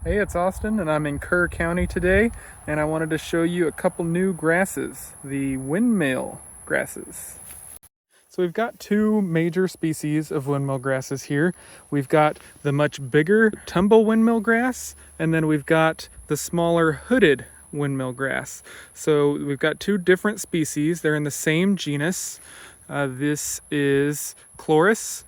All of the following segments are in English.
Hey, it's Austin, and I'm in Kerr County today, and I wanted to show you a couple new grasses, the windmill grasses. So we've got two major species of windmill grasses here. We've got the much bigger tumble windmill grass, and then we've got the smaller hooded windmill grass. So we've got two different species. They're in the same genus. This is Chloris.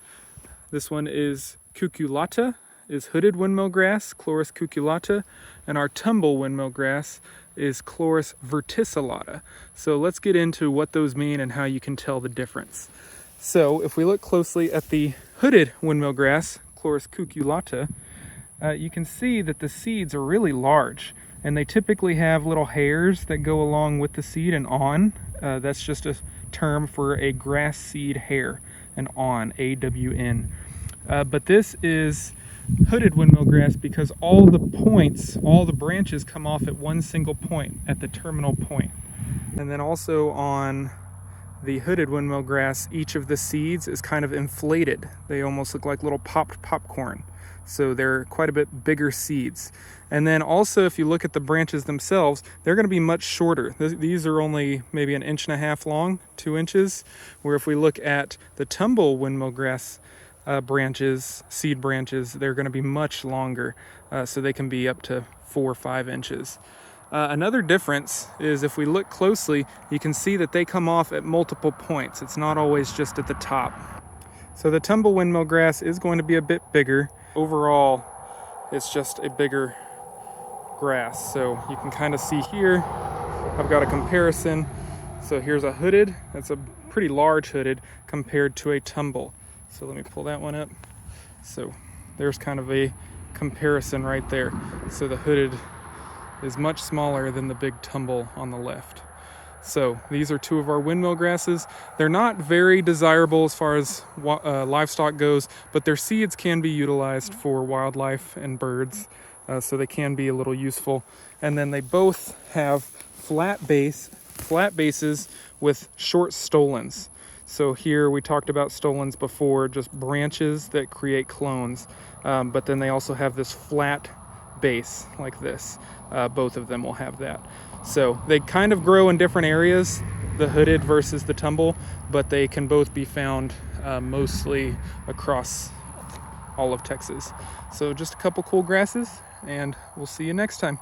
This one is cucullata, is hooded windmill grass, Chloris cucullata, and our tumble windmill grass is Chloris verticillata. So let's get into what those mean and how you can tell the difference. So if we look closely at the hooded windmill grass, Chloris cucullata, you can see that the seeds are really large, and they typically have little hairs that go along with the seed and on. That's just a term for a grass seed hair, an awn, A-W-N. But this is hooded windmill grass because all the points, all the branches come off at one single point, at the terminal point. And then also on the hooded windmill grass, each of the seeds is kind of inflated. They almost look like little popped popcorn. So they're quite a bit bigger seeds. And then also, if you look at the branches themselves, they're going to be much shorter. These are only maybe 1.5 inches long, 2 inches, where if we look at the tumble windmill grass branches, seed branches, they're going to be much longer, so they can be up to 4 or 5 inches. Another difference is if we look closely, you can see that they come off at multiple points. It's not always just at the top. So the tumble windmill grass is going to be a bit bigger. Overall, it's just a bigger grass. So you can kind of see here, I've got a comparison. So here's a hooded, that's a pretty large hooded compared to a tumble. So let me pull that one up. So there's kind of a comparison right there. So the hooded is much smaller than the big tumble on the left. So these are two of our windmill grasses. They're not very desirable as far as livestock goes, but their seeds can be utilized for wildlife and birds. So they can be a little useful. And then they both have flat bases with short stolons. So here we talked about stolons before, just branches that create clones, but then they also have this flat base like this. Both of them will have that. So they kind of grow in different areas, the hooded versus the tumble, but they can both be found mostly across all of Texas. So just a couple cool grasses, and we'll see you next time.